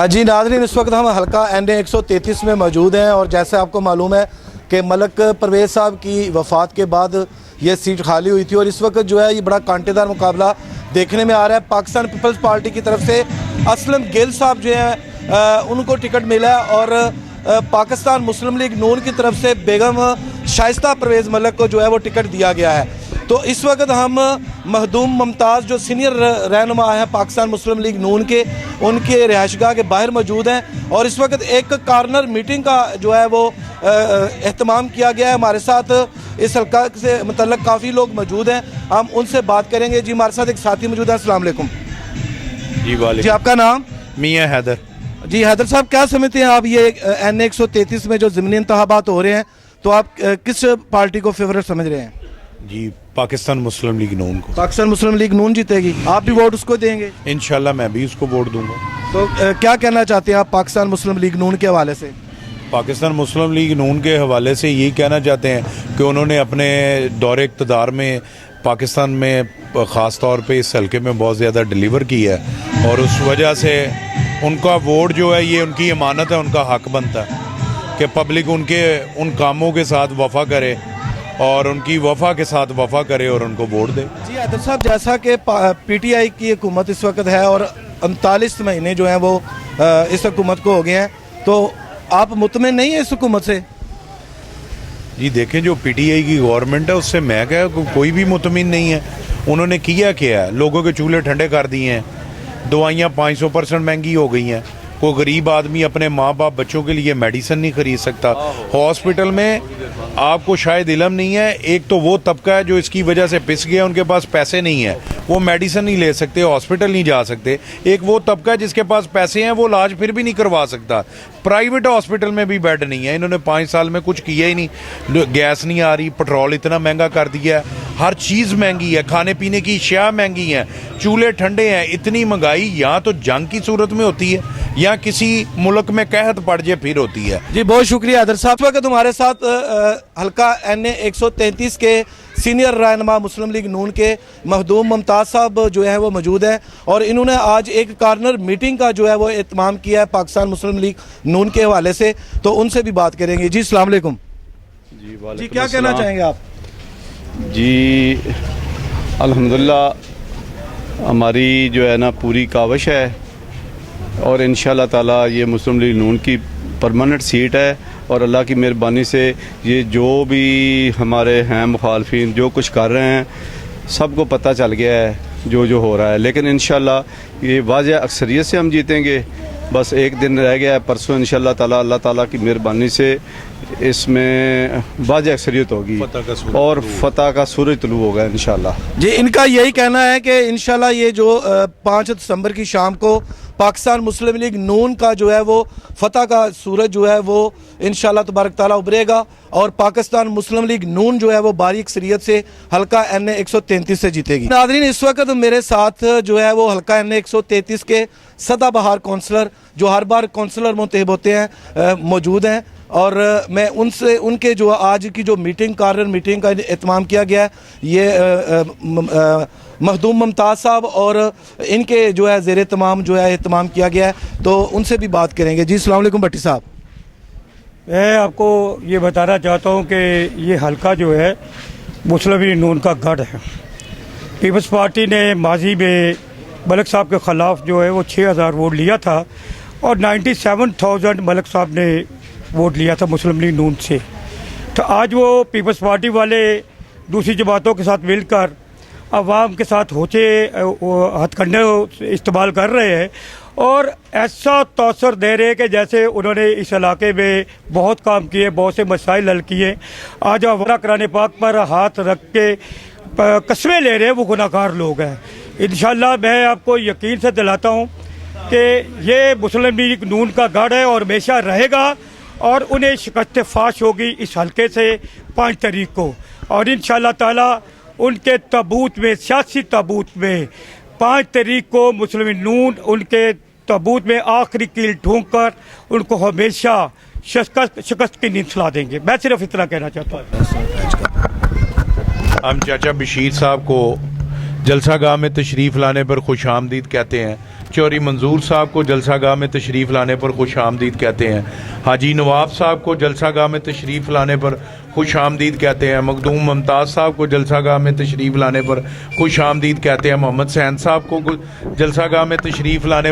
जी नाज़रीन, इस वक्त हम हल्का NA 133 में मौजूद हैं और जैसे आपको मालूम है कि मलक परवेज़ साहब की वफ़ात के बाद ये सीट खाली हुई थी और इस वक्त जो है ये बड़ा कांटेदार मुकाबला देखने में आ रहा है। पाकिस्तान पीपल्स पार्टी की तरफ से असलम गिल साहब जो हैं उनको टिकट मिला है और पाकिस्तान मुस्लिम लीग नून की तरफ से बेगम शाइस्ता परवेज़ मलक को जो है वो टिकट दिया गया है। तो इस वक्त हम मखदूम मुमताज़ जो सीनियर रहनुमा हैं पाकिस्तान मुस्लिम लीग नून के, उनके रिहाइशगाह के बाहर मौजूद हैं और इस वक्त एक कॉर्नर मीटिंग का जो है वो एहतमाम किया गया है। हमारे साथ इस हल्का से मतलब काफ़ी लोग मौजूद हैं, हम उनसे बात करेंगे। जी हमारे साथ एक साथी मौजूद है। अस्सलाम वालेकुम। जी वाले जी आपका नाम? मियाँ हैदर। जी हैदर साहब, क्या समझते हैं आप ये NA 133 में जो ज़मीनी इंतखाबात हो रहे हैं तो आप किस पार्टी को फेवरेट समझ रहे हैं? जी पाकिस्तान मुस्लिम लीग नून को। पाकिस्तान मुस्लिम लीग नून जीतेगी, आप भी वोट उसको देंगे? इंशाल्लाह मैं भी उसको वोट दूंगा। तो क्या कहना चाहते हैं आप पाकिस्तान मुस्लिम लीग नून के हवाले से? पाकिस्तान मुस्लिम लीग नून के हवाले से यही कहना चाहते हैं कि उन्होंने अपने दौरे इक़्तिदार में पाकिस्तान में ख़ास तौर पे इस हल्के में बहुत ज़्यादा डिलीवर की है और उस वजह से उनका वोट जो है ये उनकी अमानत है, उनका हक बनता है कि पब्लिक उनके उन कामों के साथ वफ़ा करे और उनकी वफ़ा के साथ वफ़ा करे और उनको वोट दे। जी हैदर साहब, जैसा कि PTI की हुकूमत इस वक्त है और 39 महीने जो हैं वो इस हुकूमत को हो गए हैं, तो आप मुतमिन नहीं है इस हुकूमत से? जी देखें, जो PTI की गवर्नमेंट है उससे मैं क्या कोई भी मुतमिन नहीं है। उन्होंने किया क्या है, लोगों के चूल्हे ठंडे कर दिए हैं, दवाइयाँ 500% महंगी हो गई हैं, कोई गरीब आदमी अपने माँ बाप बच्चों के लिए मेडिसिन नहीं खरीद सकता। हॉस्पिटल में आपको शायद इल्म नहीं है, एक तो वो तबका है जो इसकी वजह से पिस गया, उनके पास पैसे नहीं है, वो मेडिसिन नहीं ले सकते, हॉस्पिटल नहीं जा सकते। एक वो तबका है जिसके पास पैसे हैं, वो इलाज फिर भी नहीं करवा सकता। प्राइवेट हॉस्पिटल में भी बेड नहीं है। इन्होंने 5 साल में कुछ किया ही नहीं। गैस नहीं आ रही, पेट्रोल इतना महंगा कर दिया है, हर चीज़ महंगी है, खाने पीने की अशिया महंगी हैं, चूल्हे ठंडे हैं। इतनी महंगाई यहाँ तो जंग की सूरत में होती है या किसी मुल्क में कहत पड़ जाए फिर होती है। जी बहुत शुक्रिया हैदर साहब। इस वक्त हमारे साथ हल्का NA 133 के सीनियर रहनुमा मुस्लिम लीग नून के मखदूम मुमताज़ साहब जो है वो मौजूद हैं और इन्होंने आज एक कॉर्नर मीटिंग का जो है वो एहतमाम किया है पाकिस्तान मुस्लिम लीग नून के हवाले से, तो उनसे भी बात करेंगे। जी अस्सलाम वालेकुम। जी क्या कहना चाहेंगे आप? जी अल्हम्दुलिल्लाह हमारी जो है ना पूरी काविश है और इंशाअल्लाह ताला ये मुस्लिम लीग नून की परमानेंट सीट है और अल्लाह की मेहरबानी से ये जो भी हमारे हैं मुखालफिन जो कुछ कर रहे हैं सबको पता चल गया है जो जो हो रहा है, लेकिन इंशाअल्लाह ये वाज़ेह अक्सरियत से हम जीतेंगे। बस एक दिन रह गया है, परसों इंशाअल्लाह ताला अल्लाह ताला की मेहरबानी से इसमें वाज़ेह अक्सरियत होगी और फतह का सूरज तुलू होगा इंशाअल्लाह। जी इनका यही कहना है कि इंशाअल्लाह ये जो 5 दिसंबर की शाम को पाकिस्तान मुस्लिम लीग नून का जो है वो फतह का सूरज जो है वो इंशाअल्लाह तबारक ताला उभरेगा और पाकिस्तान मुस्लिम लीग नून जो है वो भारी अक्सरियत से हल्का NA 133 से जीतेगी। नाज़रीन, इस वक्त मेरे साथ जो है वो हल्का NA 133 के सदाबहार काउंसलर जो हर बार काउंसलर मुंतखब होते हैं मौजूद हैं और मैं उनसे उनके जो आज की जो मीटिंग कॉर्नर मीटिंग का एहतमाम किया गया है, ये मखदूम मुमताज़ साहब और इनके जो है ज़ेरे तमाम जो है एहतमाम किया गया है, तो उनसे भी बात करेंगे। जी अस्सलाम वालेकुम भट्टी साहब। मैं आपको ये बताना चाहता हूँ कि ये हल्का जो है मुस्लिम लीग नून का गढ़ है। पीपल्स पार्टी ने माजी में मलिक साहब के ख़िलाफ़ जो है वो 6000 वोट लिया था और 97,000 मलिक साहब ने वोट लिया था मुस्लिम लीग नून से। तो आज वो पीपल्स पार्टी वाले दूसरी जमातों के साथ मिलकर अवाम के साथ होचे हथकंडे इस्तेमाल कर रहे हैं और ऐसा तौसर दे रहे हैं कि जैसे उन्होंने इस इलाके में बहुत काम किए, बहुत से मसाइल हल किए। आज हमारा कुरान पाक पर हाथ रख के कस्में ले रहे हैं वो गुनाहगार लोग हैं। इंशाअल्लाह मैं आपको यकीन से दिलाता हूँ कि ये मुस्लिम लीग नून का गढ़ है और हमेशा रहेगा और उन्हें शिकस्त फाश होगी इस हल्के से 5 तारीख को और इंशाअल्लाह ताला उनके ताबूत में, सियासी ताबूत में 5 तारीख को मुस्लिम नून उनके ताबूत में आखिरी कील ठोंक कर उनको हमेशा शिकस्त की नींद सुला देंगे। मैं सिर्फ इतना कहना चाहता हूँ। हम चाचा बशीर साहब को जलसागाह में तशरीफ़ लाने पर खुश आमदीद कहते हैं। चौधरी मंजूर साहब को जलसागाह में तशरीफ़ लाने पर खुश आमदीद कहते हैं। हाजी नवाब साहब को जलसागाह में तशरीफ़ लाने पर खुश आमदीद कहते हैं। मखदूम मुमताज़ साहब को जलसागाह में तशरीफ़ लाने पर खुश आमदीद कहते हैं। मोहम्मद सैन साहब को जलसागाह में तशरीफ़ लाने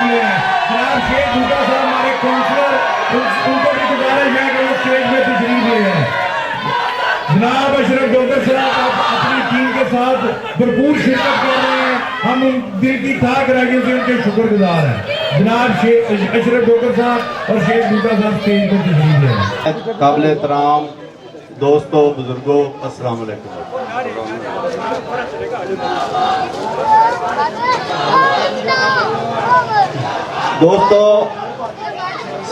जनाब शेख बूटा साहब हमारे काउंसलर, उनको भी गुजारिश है कि वो स्टेज में तशरीफ ले आए। जनाब अशरफ डॉक्टर साहब अपनी टीम के साथ भरपूर शिरकत कर रहे हैं। हम उन दिल की थाक रागियों से उनके शुक्रगुजार हैं। जनाब अशरफ डॉक्टर साहब और शेख बूटा साहब स्टेज पर तशरीफ ले आए। काबिल एहतराम दोस्तों, बुजुर्गों, अस्सलाम वालेकुम। दोस्तों,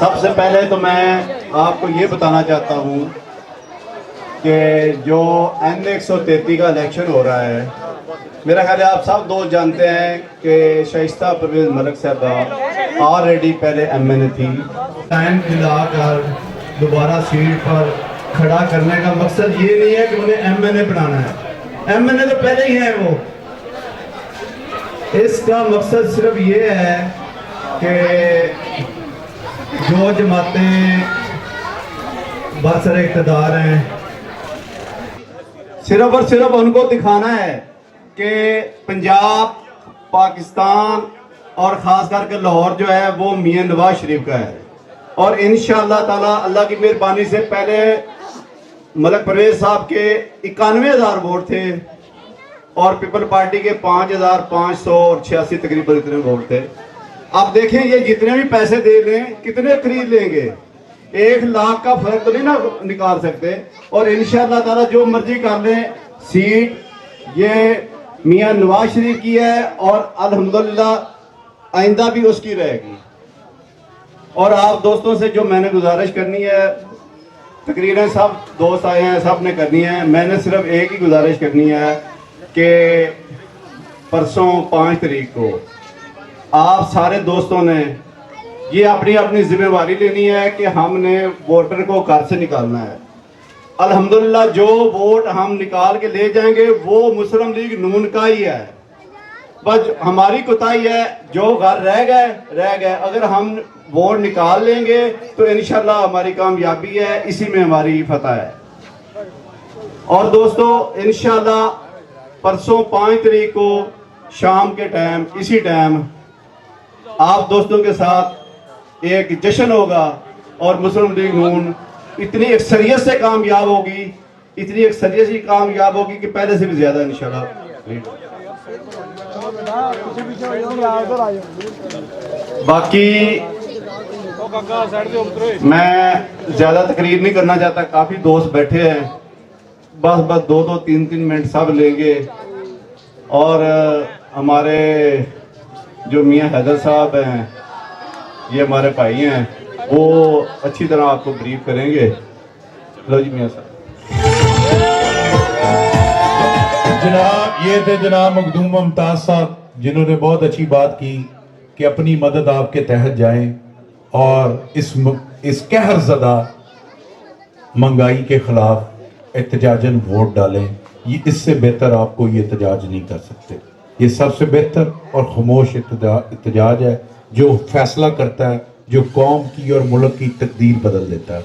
सबसे पहले तो मैं आपको ये बताना चाहता हूँ कि जो N133 का इलेक्शन हो रहा है, मेरा ख्याल है आप सब दोस्त जानते हैं कि शाइस्ता परवेज मलिक साहबा ऑलरेडी पहले MNA थी। टाइम दिलाकर दोबारा सीट पर खड़ा करने का मकसद ये नहीं है कि उन्हें MNA बनाना है। MNA तो पहले ही है वो। इसका मकसद सिर्फ ये है कि जो जमातें बरसर इक़्तिदार हैं, सिर्फ और सिर्फ उनको दिखाना है कि पंजाब, पाकिस्तान और ख़ास करके लाहौर जो है वो मियां नवाज शरीफ का है। और इंशाअल्लाह ताला अल्लाह की मेहरबानी से पहले मलिक परवेज साहब के 91,000 वोट थे और पीपल पार्टी के 5,586 तकरीबन इतने वोट थे। अब देखें ये जितने भी पैसे दे लें, कितने खरीद लेंगे, 1 लाख का फर्क तो नहीं ना निकाल सकते। और इंशाअल्लाह ताला जो मर्जी कर लें, सीट ये मियां नवाज शरीफ की है और अल्हम्दुलिल्लाह आइंदा भी उसकी रहेगी। और आप दोस्तों से जो मैंने गुजारिश करनी है, तकरीरें सब दोस्त आए हैं, सब ने करनी है। मैंने सिर्फ एक ही गुजारिश करनी है कि परसों 5 तारीख को आप सारे दोस्तों ने ये अपनी अपनी जिम्मेवारी लेनी है कि हमने वोटर को घर से निकालना है। अल्हम्दुलिल्लाह जो वोट हम निकाल के ले जाएंगे वो मुस्लिम लीग नून का ही है। बस हमारी कोताही है, जो घर रह गए। अगर हम वोट निकाल लेंगे तो इंशाल्लाह हमारी कामयाबी है, इसी में हमारी फतह है। और दोस्तों इंशाल्लाह परसों 5 तारीख को शाम के टाइम इसी टाइम आप दोस्तों के साथ एक जश्न होगा और मुस्लिम लीग नून इतनी अक्सरियत से कामयाब होगी, इतनी अक्सरियत से कामयाब होगी कि पहले से भी ज्यादा इंशाल्लाह। बाकी मैं ज्यादा तकरीर नहीं करना चाहता, काफी दोस्त बैठे हैं, बस 2-2, 3-3 मिनट सब लेंगे। और हमारे जो मियां हैदर साहब हैं, ये हमारे भाई हैं, वो अच्छी तरह आपको ब्रीफ करेंगे। लो जी मियां साहब। जनाब ये थे जनाब मखदूम मुमताज साहब, जिन्होंने बहुत अच्छी बात की कि अपनी मदद आपके तहत जाएं और इस कहर ज़दा महंगाई के खिलाफ एहतजाजन वोट डालें। ये इससे बेहतर आपको ये एहतजाज नहीं कर सकते। ये सबसे बेहतर और खामोश एहतजाज है जो फैसला करता है, जो कौम की और मुल्क की तकदीर बदल देता है।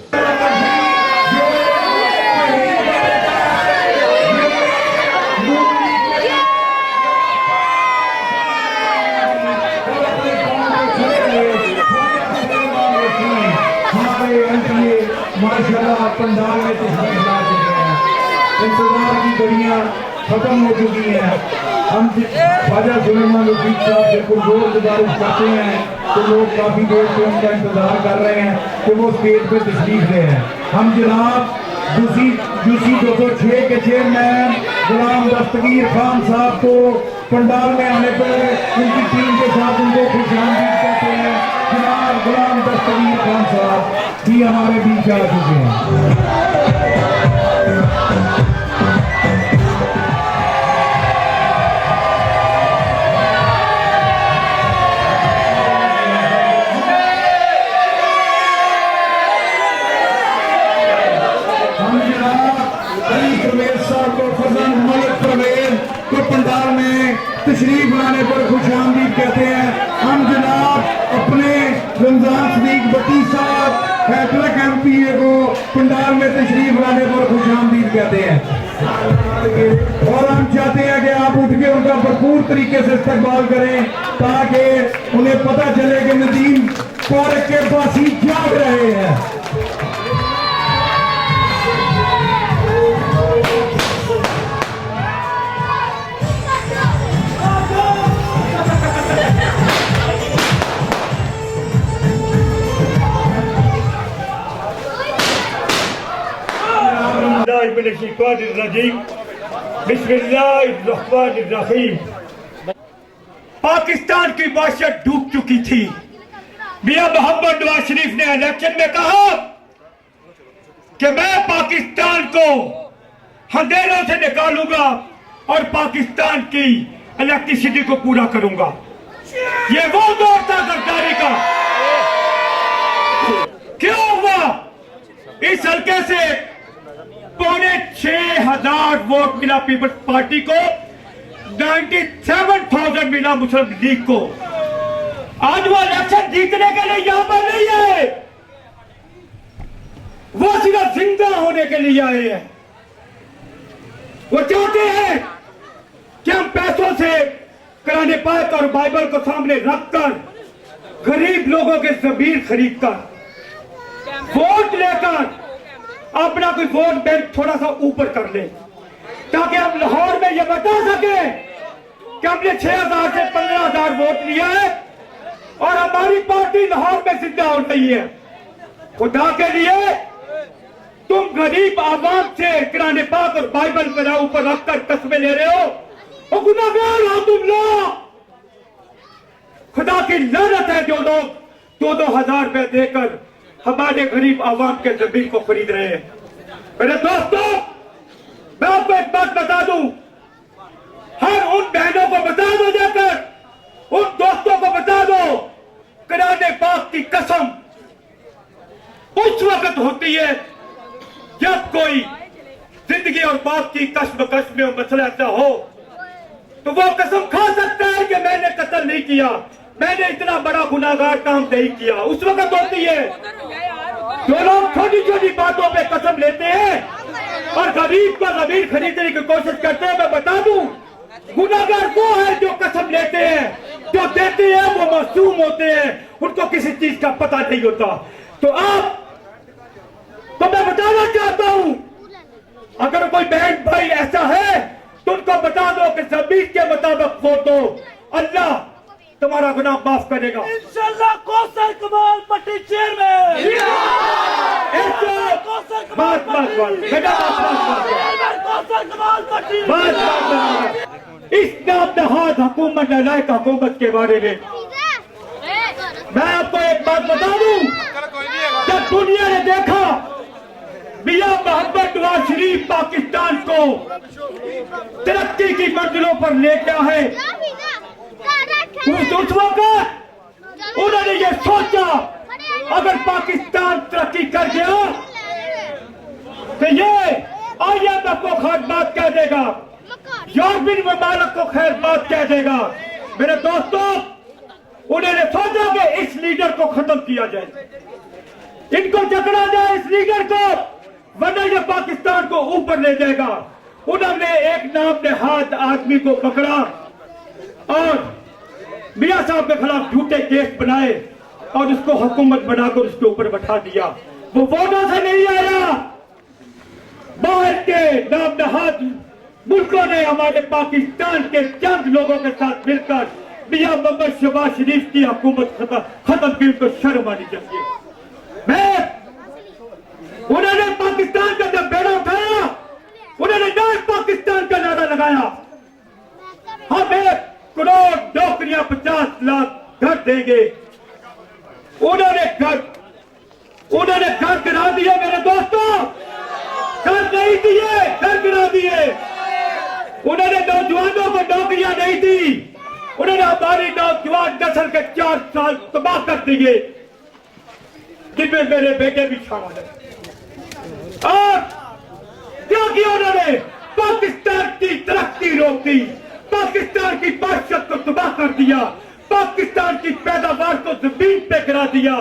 हमारे एमपीए माशाल्लाह पंडाल में तशरीफ ला चुके हैं। इंतजार की घड़ियां खत्म हो चुकी हैं। हम ख्वाजा सुलेमान रशीद साहब से पुरजोर गुजारिश करते हैं कि लोग काफी देर से उनका इंतजार कर रहे हैं कि वो स्टेज पे तशरीफ ले हैं। हम जनाब यूसी 206 के चेयरमैन गुलाम दस्तगीर खान साहब को पंडाल में आने पर उनकी टीम के साथ उनको खुशामदीद कहते हैं। जनाब गुलाम दस्तगीर खान साहब भी हमारे बीच आ चुके हैं। पंडाल में तशरीफ लाने पर खुशामदीद कहते हैं। हम जनाब अपने रमजान सदीक भट्टी साहब हैदराबाद एमपीए को पंडाल में तशरीफ लाने पर खुशामदीद कहते हैं और हम चाहते हैं कि आप उठ के उनका भरपूर तरीके से इस्तकबाल करें ताकि उन्हें पता चले कि नदीम पार्क के बासी जाग रहे हैं। पाकिस्तान की बादशाह डूब चुकी थी। मियां मोहम्मद नवाज शरीफ ने इलेक्शन में कहा कि मैं पाकिस्तान को अंधेरों से निकालूंगा और पाकिस्तान की इलेक्ट्रिसिटी को पूरा करूंगा। ये वो दौर था गद्दारी का। क्यों हुआ? इस हल्के से 6,500 वोट मिला पीपल्स पार्टी को, 97,000 मिला मुस्लिम लीग को। आज वो इलेक्शन जीतने के लिए यहां पर नहीं आए, वो सिर्फ जिंदा होने के लिए आए हैं। वो चाहते हैं कि हम पैसों से कुरान पाक और बाइबल को सामने रखकर गरीब लोगों के जमीर खरीद कर वोट लेकर अपना कोई वोट बैंक थोड़ा सा ऊपर कर ले, ताकि हम लाहौर में यह बता सके कि हमने 6,000 से 15,000 वोट लिया है और हमारी पार्टी लाहौर में जिंदा हो रही है। खुदा के लिए तुम गरीब आवाम से कुरान पाक और बाइबल पर ऊपर रखकर कस्में ले रहे हो, वो गुनाहगार हो तुम लोग। खुदा की लानत है जो लोग 2-2 हजार रुपए देकर हमारे गरीब आवाम के जमीन को खरीद रहे हैं। मेरे दोस्तों, मैं आपको एक बात बता दूं, हर उन बहनों को बता दो, जाकर उन दोस्तों को बता दो, कुरान पाक की कसम उस वक्त होती है जब कोई जिंदगी और बाप की कश्मकश में मसला ऐसा हो तो वो कसम खा सकता है कि मैंने कत्ल नहीं किया, मैंने इतना बड़ा गुनाहगार काम नहीं किया। उस वक्त होती है जो लोग छोटी छोटी बातों पे कसम लेते हैं और गरीब का जमीन खरीदने की कोशिश करते हैं। मैं बता दूं, गुनाहगार वो है जो कसम लेते हैं, जो देते हैं वो मासूम होते हैं, उनको किसी चीज का पता नहीं होता। तो मैं बताना चाहता हूं, अगर कोई बहन भाई ऐसा है तो उनको बता दो कि जमीन के मुताबिक वो तो अल्लाह तुम्हारा गुनाह माफ करेगा इंशाल्लाह। कौसर कमाल पट्टी चेयरमैन, इस नामनहाद हुकूमत नालायक हुकूमत के बारे में मैं आपको एक बात बता दूं, जब दुनिया ने देखा मियां मोहम्मद नवाज शरीफ पाकिस्तान को तरक्की की मंजिलों पर ले गया है, उस वक्त उन्होंने ये सोचा अगर पाकिस्तान तरक्की कर गया तो ये IMF को खैर बात कह देगा, यूरोपीय ममालिक को खैर बात कह देगा। मेरे दोस्तों, उन्होंने सोचा कि इस लीडर को खत्म किया जाए, इनको जकड़ा जाए इस लीडर को, वरना ये पाकिस्तान को ऊपर ले जाएगा। उन्होंने एक नाम नहाद आदमी को पकड़ा और मियां साहब के खिलाफ झूठे केस बनाए और उसको हुकूमत बनाकर उसके ऊपर बैठा दिया। वो वोटों से नहीं आया, बाहर के नाम नहाद मुल्कों ने हमारे पाकिस्तान के चंद लोगों के साथ मिलकर मियां मोहम्मद शहबाज शरीफ की हुकूमत खत्म की। उनको शर्म आनी चाहिए। उन्होंने पाकिस्तान का जब बेड़ा उठाया, उन्होंने नए पाकिस्तान का नारा लगाया। हम 1 करोड़ नौकरियां 50 लाख घर देंगे। उन्होंने घर गिरा दिए मेरे दोस्तों, घर नहीं दिए, घर गिरा दिए। उन्होंने नौजवानों को नौकरियां नहीं दी। उन्होंने हमारी नौजवान नस्ल के 4 साल तबाह कर दिए, जिनमें मेरे बेटे भी शामिल है। और क्या किया उन्होंने? पाकिस्तान की तरक्की रोक दी, पाकिस्तान की माशत को तबाह कर दिया, पाकिस्तान की पैदावार को जमीन पे गिरा दिया,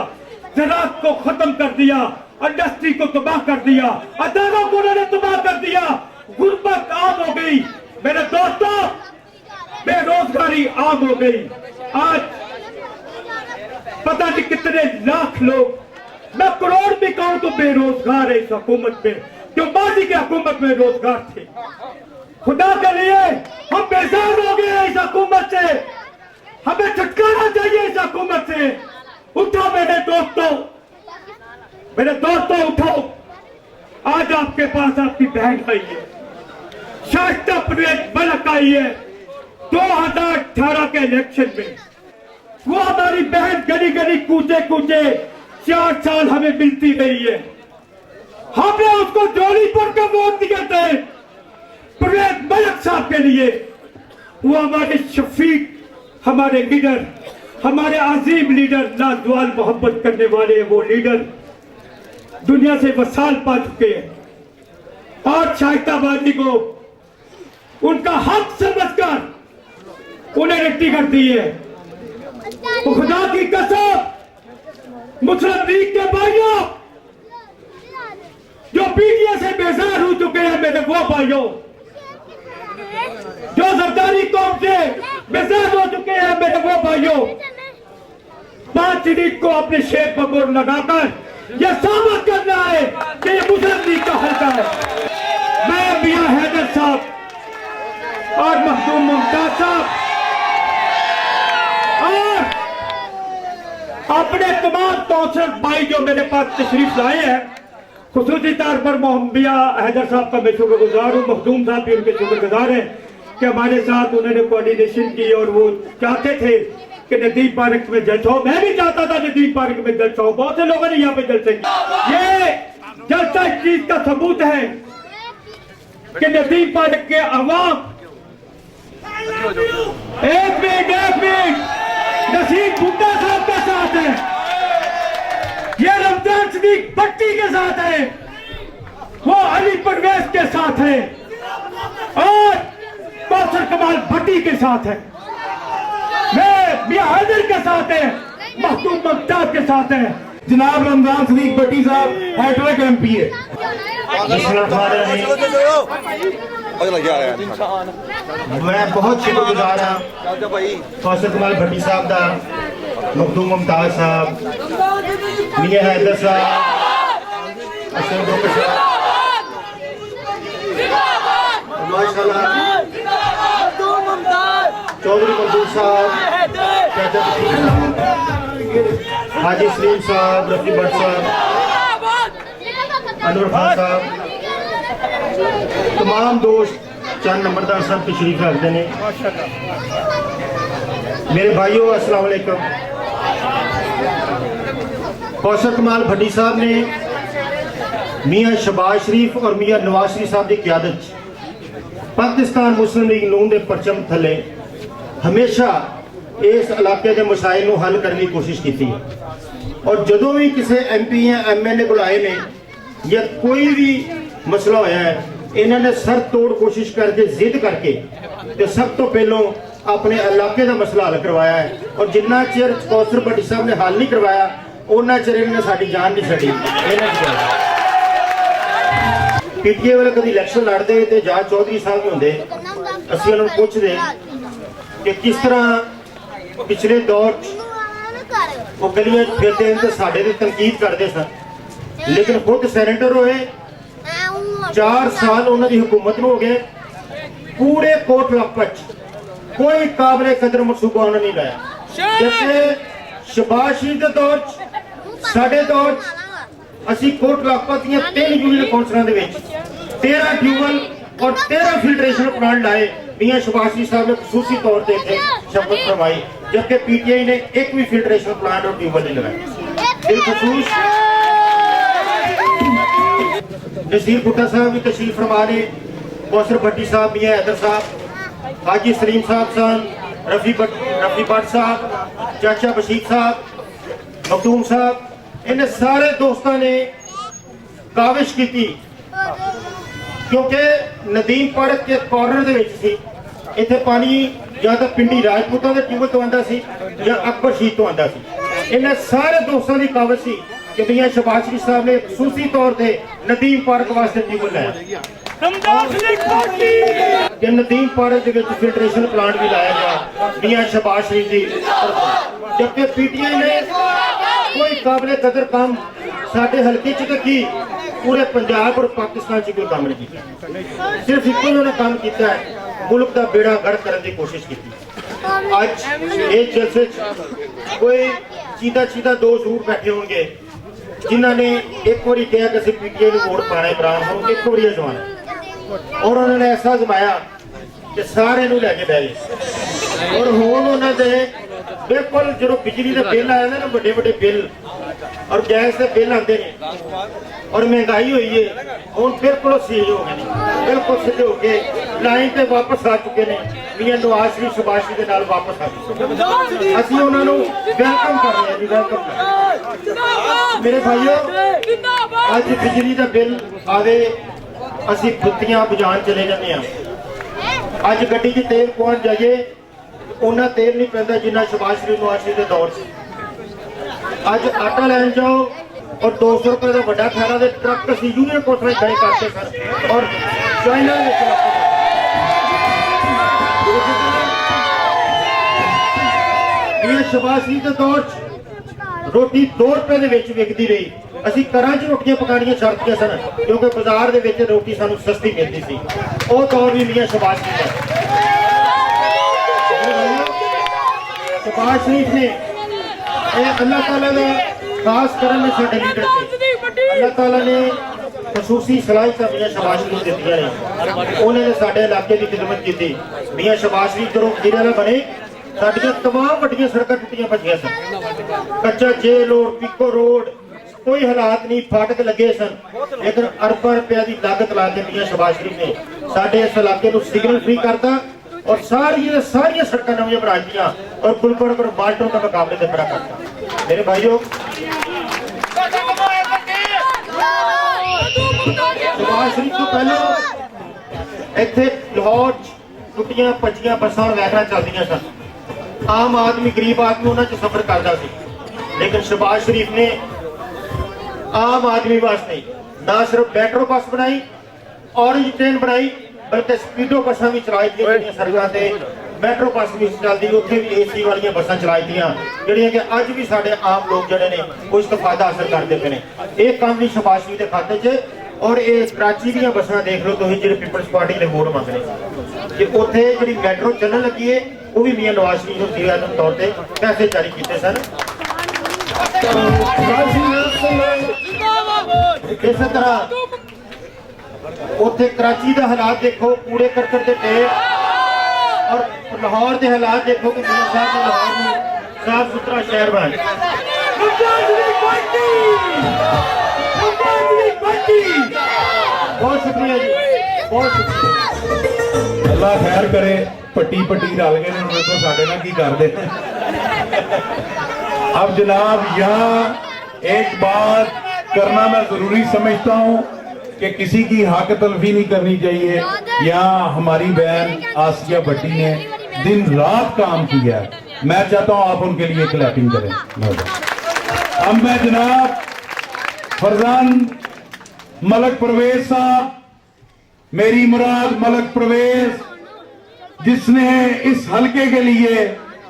ज़राअत को खत्म कर दिया, इंडस्ट्री को तबाह कर दिया, अदारों को उन्होंने तबाह कर दिया। गुर्बत आम हो गई मेरे दोस्तों, बेरोजगारी आम हो गई। आज पता नहीं कितने लाख लोग, मैं करोड़ भी कहूं तो बेरोजगार है इस हुकूमत में, जो माजी की हुकूमत में रोजगार थे। खुदा के लिए हम बेजार हो गए हैं इस हुकूमत से, हमें छुटकारा चाहिए इस हुकूमत से। उठो मेरे दोस्तों उठो। आज आपके पास आपकी बहन आई है, शाइस्ता परवेज मलिक आई है। 2018 के इलेक्शन में वो हमारी बहन गली गली कूचे 4 साल हमें मिलती रही है। हमने उसको जोड़ी पर का वोट दिया था परवेज मलिक साहब के लिए। वो हमारे शफीक, हमारे लीडर, हमारे अजीम लीडर, लाजवाल मोहब्बत करने वाले वो लीडर दुनिया से वसाल पा चुके हैं। और शाइस्ताबादी को उनका हक समझकर उन्हें टिकट दी है। तो खुदा की कसम, मुस्लिम लीग के भाइयों जो पीटीए से बेजार हो चुके हैं, मेरे वो भाइयों जो सरकारी कौम से बेजार हो चुके हैं, मेरे वो भाइयों, 5 तारीख को अपने शेर पर मोड़ लगाकर यह साबित करना है कि ये मुस्लिम लीग का हल्का है। मैं मियां हैदर साहब और मखदूम मुमताज साहब और अपने तमाम कौंसलर भाई जो मेरे पास तशरीफ लाए हैं, खुसूसी तौर पर मियां हैदर साहब का मैं शुक्रगुजार हूँ। मखदूम साहब भी उनके शुक्रगुजार हैं कि हमारे साथ उन्होंने कोऑर्डिनेशन की और वो चाहते थे कि नदीम पार्क में जलसा हो। मैं भी चाहता था नदीम पार्क में जलसा हो, बहुत से लोगों ने यहाँ पे जलसे किए। ये जलसा इस चीज का सबूत है कि नदीम पार्क के अवाम एक मिनट नसीम भुट्टा साहब के साथ है, ये रमजान सदीक भट्टी के साथ है, वो अली परवेज के साथ है और कौसर कमाल भट्टी के साथ है, मैं मियां हैदर के साथ है, मखदूम मुमताज के साथ है। जनाब रमजान सदीक भट्टी साहब हैट्रिक एमपी है। मैं बहुत शुक्रगुजार हाँ कौसर कमाल भट्टी साहब का, मखदूम मुमताज साहब, मियां हैदर साहब, अशरफ बकर साहब, माशाल्लाह चौधरी मंसूर साहब, हाजी सलीम साहब, रफी भट्ट साहब, अनवर खान साहब, तमाम दोस्त चंद नंबरदार साहब तशरीफ रखते हैं। मेरे भाइयों अस्सलाम वालेकुम। कौसर कमाल भट्टी साहब ने मियां शहबाज शरीफ और मियां नवाज शरीफ साहब की क्यादत पाकिस्तान मुस्लिम लीग नून के परचम थले हमेशा इस इलाके के मसाइल को हल करने की कोशिश की थी। और जदों भी किसी MP या MLA बुलाए ने या कोई भी मसला होया है, इन्होंने सर तोड़ कोशिश करके जिद करके तो सब तो पहलों अपने इलाके का मसला हल करवाया है। और जिन्ना चिर कौसर भट्टी साहब ने हल नहीं करवाया उन्ना चिर इन्होंने साड़ी जान नहीं छड़ी। PTI वाले कभी इलैक्शन लड़ते तो जहाज चौधरी साहब भी होंगे, असं उन्होंने पूछते कि किस तरह पिछले दौर वो गलियां फिरते हैं तो साढ़े ते तनकीद करते सन लेकिन खुद सैनेटर होए 4 साल उन्होंने दी हुकूमत में हो गए पूरे कोट लखपत कोई काबिले कदर मनसूबा उन्होंने नहीं लाया जैसे शहबाज शरीफ के दौर साडे दौर असी कोट लखपत दी 3 यूनियन कौंसलों के 13 ट्यूबल और 13 फिल्ट्रेशन प्लांट लाए मियां शहबाज शरीफ साहब ने खसूसी तौर पर थे शपथ फरमाई जबकि पीटीआई ने एक भी फिल्ट्रेशन प्लांट और ट्यूबल नहीं लगाया बिलखसूस नसीर भुट्टा साहब भी तशरीफ फरमा ने कौसर भट्टी साहब मियां हैदर साहब हाजी सलीम साहब सन रफी भट्ट साहब चाचा बशीर साहब मखदूम साहब इन सारे दोस्तों ने काविश की क्योंकि नदीम पार्क के कॉर्नर ਦੇ ਵਿੱਚ ਸੀ ਇੱਥੇ ਪਾਣੀ ਜਾਂ ਤਾਂ ਪਿੰਡੀ ਰਾਜਪੂਤਾਂ ਦੇ ਟਿਊਬਲ ਤੋਂ ਆਉਂਦਾ ਸੀ ਜਾਂ ਅਕਬਰ ਸ਼ੀਦ ਤੋਂ ਆਉਂਦਾ ਸੀ ਇਹਨਾਂ ਸਾਰੇ ਦੋਸਤਾਂ ਦੀ ਕਾਵਿਸ਼ ਸੀ ਕਿ ਮਿਆਂ ਸ਼ਹਬਾਜ਼ ਸ਼ਰੀਫ ਸਾਹਿਬ ਨੇ ਖਸੂਸੀ ਤੌਰ ਤੇ ਨਦੀਮ ਪਾਰਕ ਵਾਸਤੇ ਟਿਊਬਲ ਲਾਇਆ ਕਿ ਨਦੀਮ ਪਾਰਕ ਦੇ ਵਿੱਚ ਫਿਲਟਰੇਸ਼ਨ ਪਲਾਂਟ ਵੀ ਲਾਇਆ ਗਿਆ ਮਿਆਂ ਸ਼ਹਬਾਜ਼ ਸ਼ਰੀਫ ਦੀ ਜਦਕਿ ਪੀਟੀਆਈ ਨੇ ਕੋਈ ਕਾਬਲੇ ਕਦਰ ਕੰਮ ਸਾਡੇ ਹਲਕੇ ਚ ਤਾਂ ਕੀ पूरे पंजाब और पाकिस्तान से कोई काम नहीं किया सिर्फ एक उन्होंने काम किया है मुल्क का बेड़ा गर्क करने की कोशिश की अज ये जलसे कोई सीधा दो जरूर बैठे होंगे जिन्होंने एक बार कहा कि असं पीटीआई को वोट पाना इमरान खान एक बार अजमाना और उन्होंने ऐसा अजमाया कि सारे लैके बह गए और हुण उन्होंने बिल्कुल जो बिजली के बिल आए ना बड़े बड़े बिल और गैस के बिल आते हैं और महंगाई हुई है हूँ बिल्कुल सीज हो गए बिल्कुल सीधे हो गए लाइन पे वापस आ चुके हैं मियां नवाज शरीफ शहबाज शरीफ के नाल वापस आ चुके असं उन्होंने वेलकम कर रहे हैं जी वेलकम कर रहे हैं मेरे भाइयों अज बिजली का बिल आवे असी बत्तियां बुझाण चले जाते हैं अज गड्डी च तेल पहुंच जाइए उन्ना तेल नहीं पैंदा जिन्ना शहबाज शरीफ नवाज शरीफ के दौर से अज आटा लैन जाओ और 200 रुपए का बड़ा खैरा के ट्रक असी यूनियन कोर्ट में खड़े करते सर और चाइना शहबाज शरीफ के दौर रोटी 2 रुपए विकती रही असी घर च रोटियां पकानियां छड्डतियां सन क्योंकि बाजार के विच रोटी सानू सस्ती मिलती सी वो दौर भी मियां शहबाज शरीफ शहबाज शरीफ ने अल्लाह ताला का खास करम में साडे लीडर थे अल्लाह ताला ने खसूसी सलाहियतां मियां शहबाज शरीफ दित्तियां ने उन्होंने साडे इलाके की खिदमत की मियां शहबाज शरीफ जदों वज़ीर आला बने साडियां तमाम वड्डियां सड़कां टुटियां भजियां सन कच्चा जेल रोड पिको रोड कोई हालात नहीं फाटक लगे सन लेकिन अरबां रुपया की लागत ला के मियां शहबाज शरीफ ने साडे इस इलाके को सिग्नल फ्री करता और सारिया सड़क नवी बना दिया और गुलबर्ग और माल्टों का मुकाबले से खड़ा करता मेरे भाइयों शहबाज शरीफ तो पहले इत्थे लाहौर टुटियां भजियां बसां वैगन चलदियां सन आम आदमी गरीब आदमी उन्होंने सफर करता सी लेकिन शहबाज शरीफ ने आम आदमी वास्ते ना सिर्फ मेट्रो बस बनाई ऑरेंज ट्रेन बनाई बल्कि स्पीडो बसा भी चलाई दी सड़कों से मेट्रो बस भी चलती उत्थे भी एसी वाली बसा चलाई दियां जिहड़ियां कि अज भी साडे आम लोग जिहड़े ने वो इसका फायदा हासिल करते पे ने यह काम भी शहबाज शरीफ के खाते च और ये कराची दी बसा देख लो तुसीं जिहड़ी पीपल्स पार्टी ने वोट मंगने कि उत्थे जिहड़ी मेट्रो चलण लगी है वो भी मियां नवाज शरीफ नूं वज़ीर तौर पर पैसे जारी किए सन इस तरह उत्थे कराची के हालात देखो कूड़े करकट के ढेर और लाहौर के हालात देखो कि मियां साहब ने लाहौर में साफ सुथरा शहर बनाया बहुत शुक्रिया जी बहुत शुक्रिया अल्लाह खैर करे पट्टी रल गए देखो साढ़े ना की करते अब जनाब यहाँ एक बात करना मैं जरूरी समझता हूँ कि किसी की हक तलफी नहीं करनी चाहिए। यहाँ हमारी बहन आसिया भट्टी ने दिन रात काम किया है, मैं चाहता हूँ आप उनके लिए क्लैपिंग करें। अब मैं जनाब फरजान मलक परवेज साहब, मेरी मुराद मलक परवेज, जिसने इस हलके के लिए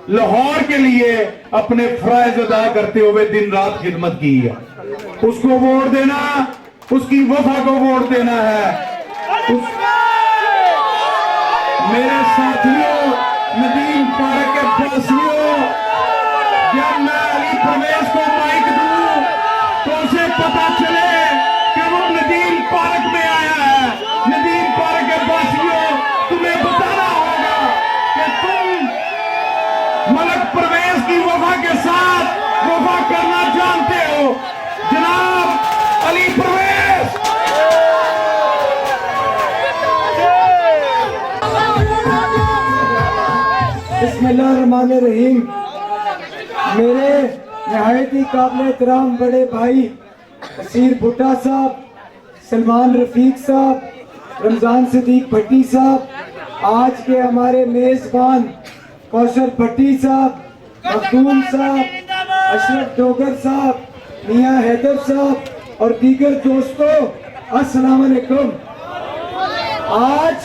लाहौर के लिए अपने फराइज अदा करते हुए दिन रात खिदमत की है। उसको वोट देना, उसकी वफा को वोट देना है। मेरे साथियों, नदीम पार्क के वासियों, जब मैं अली परवेज को माइक दूं तो उसे पता चले कि वो नदीम पार्क में आया है। नदीम पार्क के वासियों, तुम्हें बताना होगा कि तुम मलक परवेज की वफा के साथ वफा करना जानते हो। जनाब अली परवेज, बिस्मिल्लाहिर्रहमानिर्रहीम। मेरे नहायत ही काबिल एहतराम बड़े भाई असीर भुट्टा साहब, सलमान रफीक साहब, रमज़ान सिद्दीक भट्टी साहब, आज के हमारे मेज़बान कौशल भट्टी साहब, मखदूम साहब, अशरफ डोगर साहब, मियाँ हैदर साहब और दीगर दोस्तों, अस्सलाम वालेकुम। आज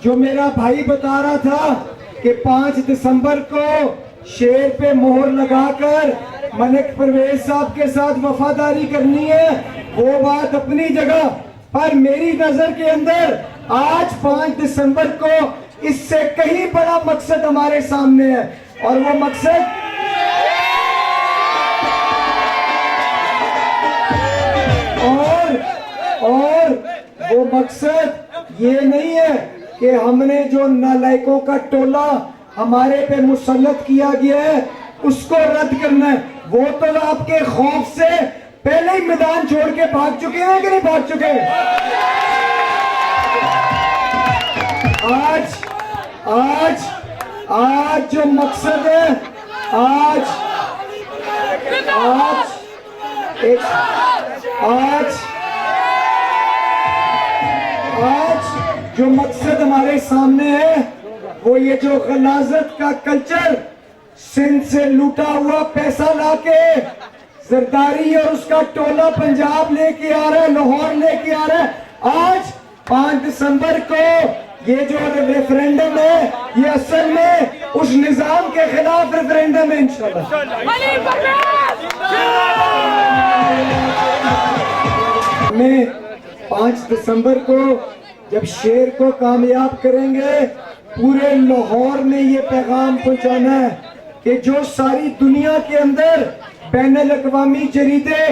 जो मेरा भाई बता रहा था कि 5 दिसंबर को शेर पे मोहर लगाकर मलिक परवेज साहब के साथ वफादारी करनी है, वो बात अपनी जगह, पर मेरी नजर के अंदर आज 5 दिसंबर को इससे कहीं बड़ा मकसद हमारे सामने है। और वो मकसद और वो मकसद ये नहीं है कि हमने जो नालायकों का टोला हमारे पे मुसल्लत किया गया है उसको रद्द करना है। वो तो आपके खौफ से पहले ही मैदान छोड़ के भाग चुके हैं कि नहीं भाग चुके? आज जो मकसद है, आज जो मकसद हमारे सामने है वो ये जो गलाजत का कल्चर, सिंध से लूटा हुआ पैसा लाके जरदारी और उसका टोला पंजाब लेके आ रहा है, लाहौर लेके आ रहा है। आज 5 दिसंबर को ये जो रेफरेंडम है ये असल में उस निजाम के खिलाफ रेफरेंडम है इंशाल्लाह। में 5 दिसंबर को जब शेर को कामयाब करेंगे, पूरे लाहौर में ये पैगाम पहुंचाना है कि जो सारी दुनिया के अंदर बैनुल-अक़वामी जरीदे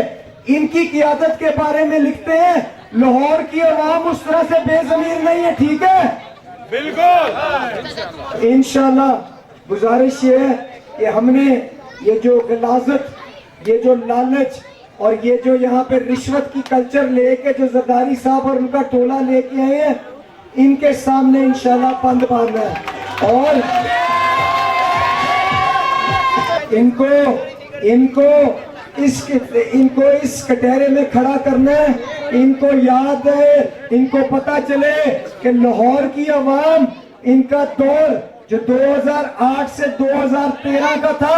इनकी क़ियादत के बारे में लिखते हैं, लाहौर की आवाम उस तरह से बेज़मीर नहीं है। ठीक है, बिल्कुल। इंशाल्लाह गुजारिश ये है कि हमने ये जो गलाजत, ये जो लालच और ये जो यहाँ पे रिश्वत की कल्चर लेके जो जरदारी साहब और उनका टोला लेके आए हैं, इनके सामने इंशाल्लाह बंद बांधना है और इनको इस कटहरे में खड़ा करना है। इनको याद है, इनको पता चले कि लाहौर की आवाम इनका दौर जो 2008 से 2013 का था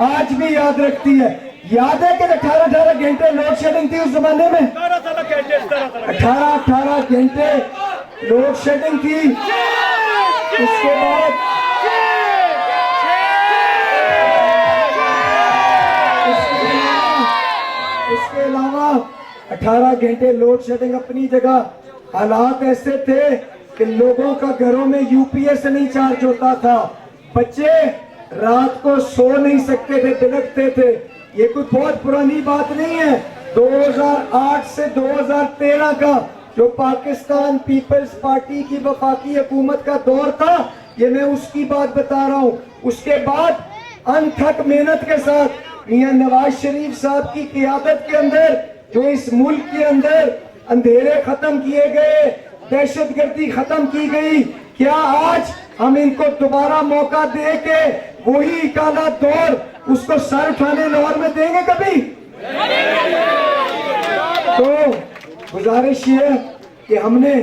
आज भी याद रखती है। याद है कि 18 घंटे लोड शेडिंग थी उस जमाने में, 18 घंटे लोड शेडिंग थी। इसके अलावा 18 घंटे लोड शेडिंग अपनी जगह, हालात ऐसे थे कि लोगों का घरों में यूपीएस नहीं चार्ज होता था, बच्चे रात को सो नहीं सकते थे, बिलखते थे। ये कोई बहुत पुरानी बात नहीं है। 2008 से 2013 का जो पाकिस्तान पीपल्स पार्टी की वफाकी हुकूमत का दौर था, ये मैं उसकी बात बता रहा हूँ। उसके बाद अनथक मेहनत के साथ मियां नवाज शरीफ साहब की क़ियादत के अंदर जो इस मुल्क के अंदर अंधेरे खत्म किए गए, दहशतगर्दी खत्म की गई, क्या आज हम इनको दोबारा मौका दे के वही काला दौर उसको सर उठाने लाहौर में देंगे कभी? तो गुजारिश ये है कि हमने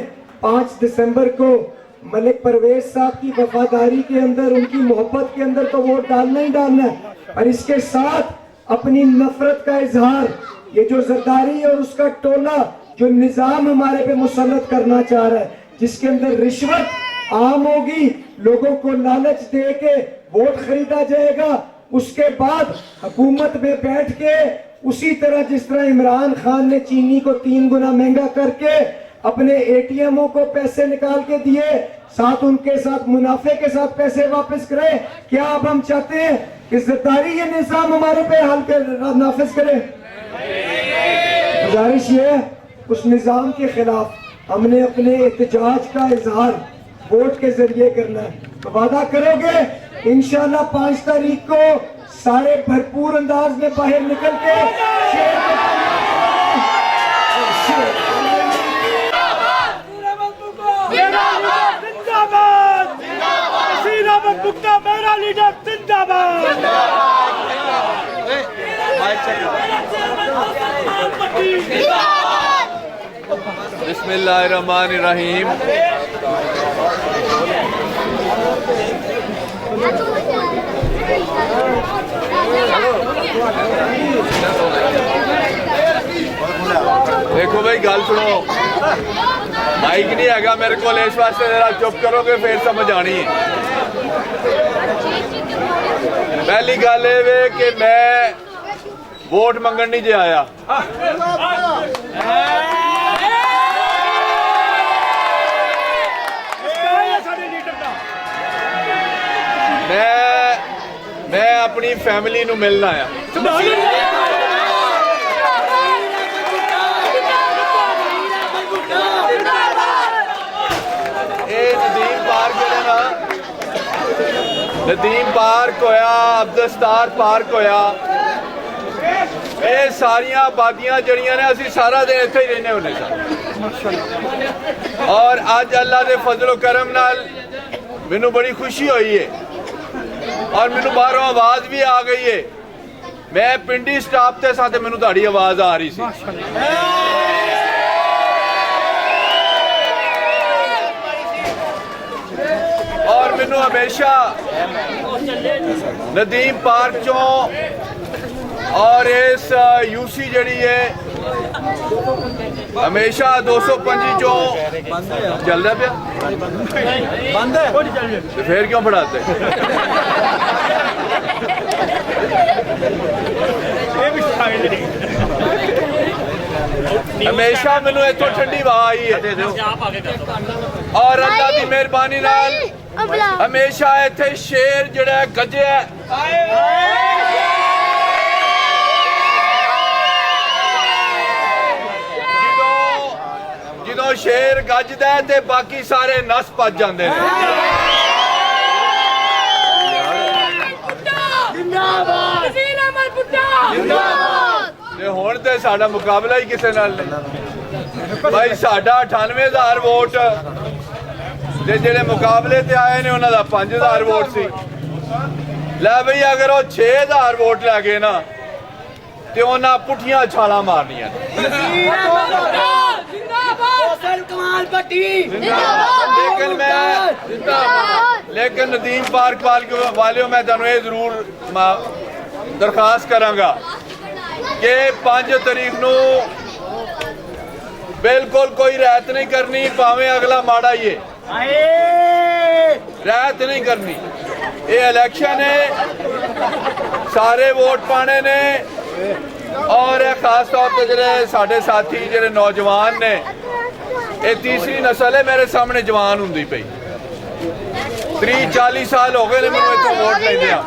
5 दिसंबर को मलिक परवेज साहब की वफादारी के अंदर, उनकी मोहब्बत के अंदर तो वोट डालना ही डालना है, और इसके साथ अपनी नफरत का इजहार, ये जो जरदारी और उसका टोला जो निजाम हमारे पे मुसल्लत करना चाह रहा है, जिसके अंदर रिश्वत आम होगी, लोगों को लालच दे के वोट खरीदा जाएगा। उसके बाद हुकूमत में बैठ के उसी तरह जिस तरह इमरान खान ने चीनी को 3 गुना महंगा करके अपने एटीएमओ को पैसे निकाल के दिए, साथ उनके साथ मुनाफे के साथ पैसे वापस करे। क्या अब हम चाहते हैं कि सरकारी ये निजाम हमारे पे हाल के नाफिज करे? गुजारिश ये है, उस निजाम के खिलाफ हमने अपने एहतजाज का इजहार वोट के जरिए करना है। तो वादा करोगे इंशाल्लाह 5 तारीख को सारे भरपूर अंदाज में बाहर निकल के मेरा लीडर जिंदाबाद। बिस्मिल्लाहिर्रहमानिर्रहीम। देखो भाई गल सुनो, माइक नहीं हैगा मेरे को, इस वास्ते जरा चुप करोगे फिर समझ आनी है। पहली गल ये कि मैं वोट मंगन नहीं जे आया। मैं अपनी फैमिली नू मिलना आया। नदीम पार्क होया, अब्दुस्तार पार्क होया, ये सारिया आबादियां जड़ियां ने असी सारा दिन इत्थे ही रहने होने सन। और अज अल्लाह के फजलो करम नाल मैनू बड़ी खुशी हुई है और मैनू बाहरों आवाज भी आ गई है। मैं पिंडी स्टाफ के साथ मैनू तुहाडी आवाज आ रही सी। और मैनू हमेशा नदीम पार्क चों और इस यूसी जड़ी है हमेशा 225 चों चलता पाया बंद है तो फिर क्यों फड़ाते? हमेशा मैनू इतों ठंडी हवा आई है और अल्लाह की मेहरबानी नाल हमेशा इत्थे शेर जिहड़ा गजया जो शेर गजदा है ते बाकी सारे नस भज जाते हैं। हुण ते साडा मुकाबला ही किसे नाल नहीं भाई। साडा 98,000 वोट ते जेड़े मुकाबले ते आए ने उन्हां दा 5,000 वोट सी। लै बई अगर वो 6,000 वोट लै गए ना ते उन्हां पुठियां छालां मारनियां। लेकिन नदीम पार्क वालों मैं तुहानू ये जरूर दरखास्त करांगा कि 5 तारीख नू बिल्कुल कोई रहत नहीं करनी, भावें अगला माड़ा ही है, रहत नहीं करनी। ये इलेक्शन है, सारे वोट पाने ने और खास तौर पर जो साडे साथी जो नौजवान ने, ये तीसरी नस्ल है मेरे सामने जवान होंदी पई। 30-40 साल हो गए ने मैनूं इत्थों वोट लैंदियां।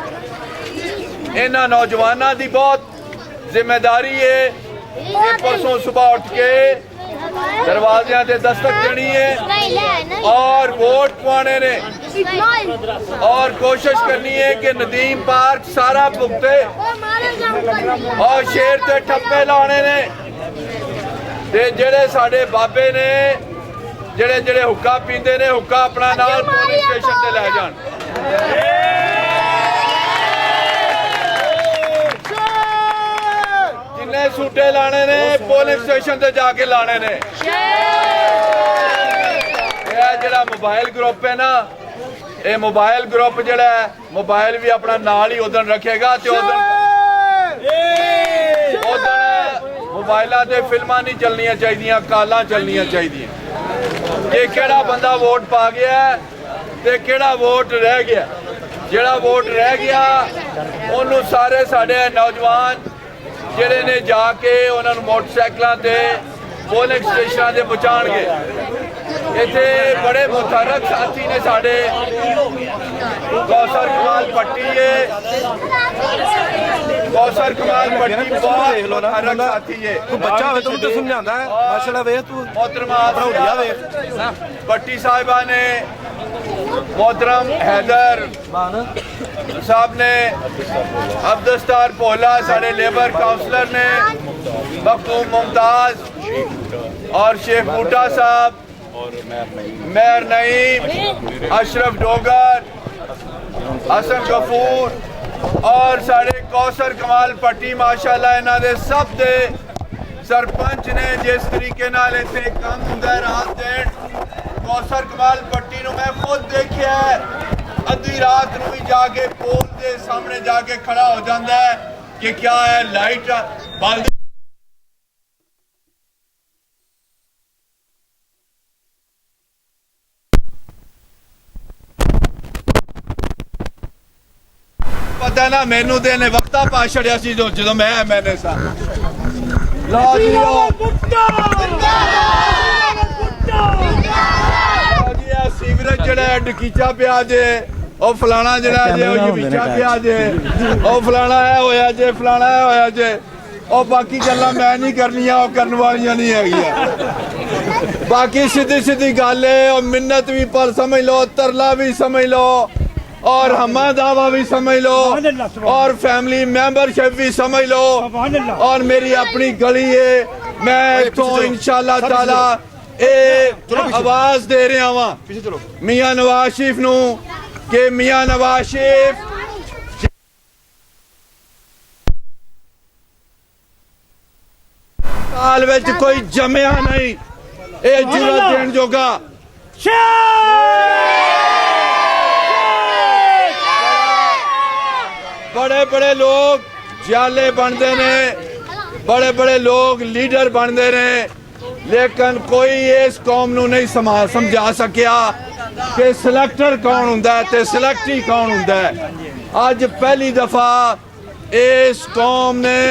इन्हां नौजवानों की बहुत जिम्मेदारी है कि परसों सुबह उठ के दरवाज़ियां ते दस्तक देनी है और वोट पाने ने और कोशिश करनी है कि नदीम पार्क सारा भुगते और शेर ते ठप्पे लाने ने ते जेड़े साडे बाबे ने जेड़े जेड़े हुक्का पींदे ने हुक्का अपना नाल पुलिस स्टेशन ते लै जान। जिन्ने सूटे लाने ने पुलिस स्टेशन ते जाके लाने ने। जेड़ा मोबाइल ग्रुप है ना, ये मोबाइल ग्रुप जेड़ा है मोबाइल भी अपना नाल ही उदन रखेगा ते उदन मोबाइलों से फिल्मां नहीं चलनियां चाहिए, कालां चलनियां चाहिए कि केड़ा बंदा वोट पा गया ਤੇ ਕਿਹੜਾ ਵੋਟ ਰਹਿ ਗਿਆ। ਜਿਹੜਾ ਵੋਟ ਰਹਿ ਗਿਆ ਉਹਨੂੰ ਸਾਰੇ ਸਾਡੇ ਨੌਜਵਾਨ ਜਿਹੜੇ ਨੇ ਜਾ ਕੇ ਉਹਨਾਂ ਨੂੰ ਮੋਟਰਸਾਈਕਲਾਂ ਤੇ ਪੋਲਿੰਗ ਸਟੇਸ਼ਨਾਂ ਤੇ ਪਹੁੰਚਾਉਣਗੇ। ਇੱਥੇ ਬੜੇ ਮੁਤਹਰਕ ਸਾਥੀ ਨੇ ਸਾਡੇ, ਕੌਸਰ ਕਮਾਲ ਪੱਟੀ ਹੈ, ਕੌਸਰ ਕਮਾਲ ਪੱਟੀ ਬਹੁਤ ਮੁਤਹਰਕ ਸਾਥੀ ਹੈ। ਤੂੰ ਬੱਚਾ ਹੋਵੇ ਤੈਨੂੰ ਤਾਂ ਸਮਝਾਉਂਦਾ ਹੈ ਮਾਸ਼ਾਅੱਲਾ। ਵੇਖ ਤੂੰ मोहतरमा पढ़ाउलिया ਵੇਖ भट्टी साहिबा ने, मोहतरम हैदर साहब ने, अब्दुस्तार पोला साढ़े लेबर काउंसलर ने, मखदूम मुमताज और शेख बूटा साहब, मेयर नईम, अशरफ डोगर, हसन गफूर और साढ़े कौसर कमाल पट्टी माशाअल्लाह इन्हां दे सब दे सरपंच ने जिस तरीके नाल इत्थे काम हुंदा है रात दिन। कौसर कमाल पट्टी नूं मैं खुद देखिया है, अद्धी रात नूं भी जाके पोल के सामने जाके खड़ा हो जाता है कि क्या है लाइट बंद। पता ना मैनू तो इन्हें वक्ता पा छड़िया सी जो मैंने सा लो जी सीवरेज जड़ा डकीचा पिया जे ओ फलाना जड़ा जे ओ विचा पिया जे ओ फलाना है होया जे फलाना है होया जे ओ बाकी गल्लां मैं नहीं करनियां ओ करन वालियां नहीं हैगियां। बाकी सीधी सीधी गल है और मिन्नत भी पर समझ लो, तरला भी समझ लो और हमा दावा भी समझ लो और फैमिली मेंबरशिप भी समझ लो और मेरी अपनी गली है। मैं तो इंशाअल्लाह ताला आवाज दे रहा वा मियां नवाज शरीफ नू कि मियां नवाज शरीफ साल विच कोई जमया नहीं ये जुरत देण जोगा। बड़े बड़े लोग जाले बनते ने, बड़े बड़े लोग लीडर बनते ने, लेकिन कोई इस कौम नू नहीं समझा सकिया कि सिलेक्टर कौन हुंदा है ते सिलेक्टी कौन हुंदा है। अज पहली दफा इस कौम ने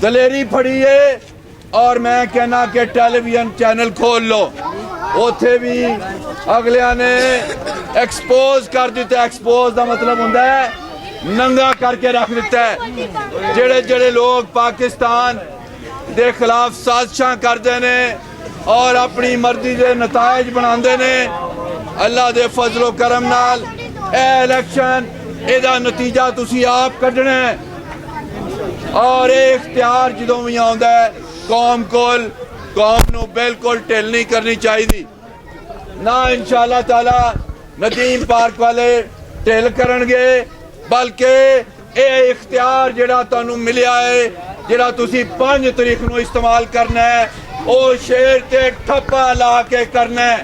दलेरी फड़ी है और मैं कहना कि टेलीविजन चैनल खोल लो, उथे भी अगलिया ने एक्सपोज कर दिता। एक्सपोज का मतलब हुंदा है नंगा करके रख दिता है। जेड़े जेड़े लोग पाकिस्तान दे खिलाफ साजिशां करते ने और अपनी मर्जी के नतायज बनाते ने, अल्लाह दे फजलो करम नाल ए इलेक्शन एदा नतीजा तुसी आप कढ़ना है और ये इख्तियार जदों भी आउंदा है कौम कोल, कौम नू बिल्कुल ढिल नहीं करनी चाहिए ना। इंशाअल्लाह ताला नदीम पार्क वाले ढिल करनगे, बल्कि ये इख्तियार जिहड़ा तुहानू मिलिया है, जिहड़ा तुसी 5 तारीख नू इस्तेमाल करना है, वो शेर ते ठप्पा ला के करना है।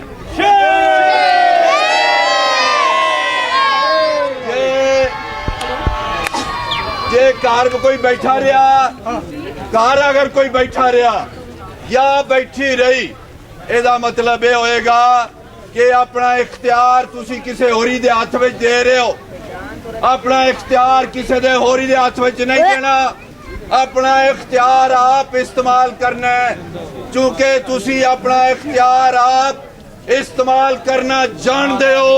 जे घर में कोई बैठा रहा, घर अगर कोई बैठा रहा या बैठी रही, एदा मतलब ये होएगा कि अपना इख्तियार तुसी किसी होरी दे हथ विच दे रहे हो। अपना इख्तियार किसी दे होरी दे हथ विच नहीं देना, अपना इख्तियार आप इस्तेमाल करना है। चूंकि तुसी अपना इख्तियार आप इस्तेमाल करना जानते हो।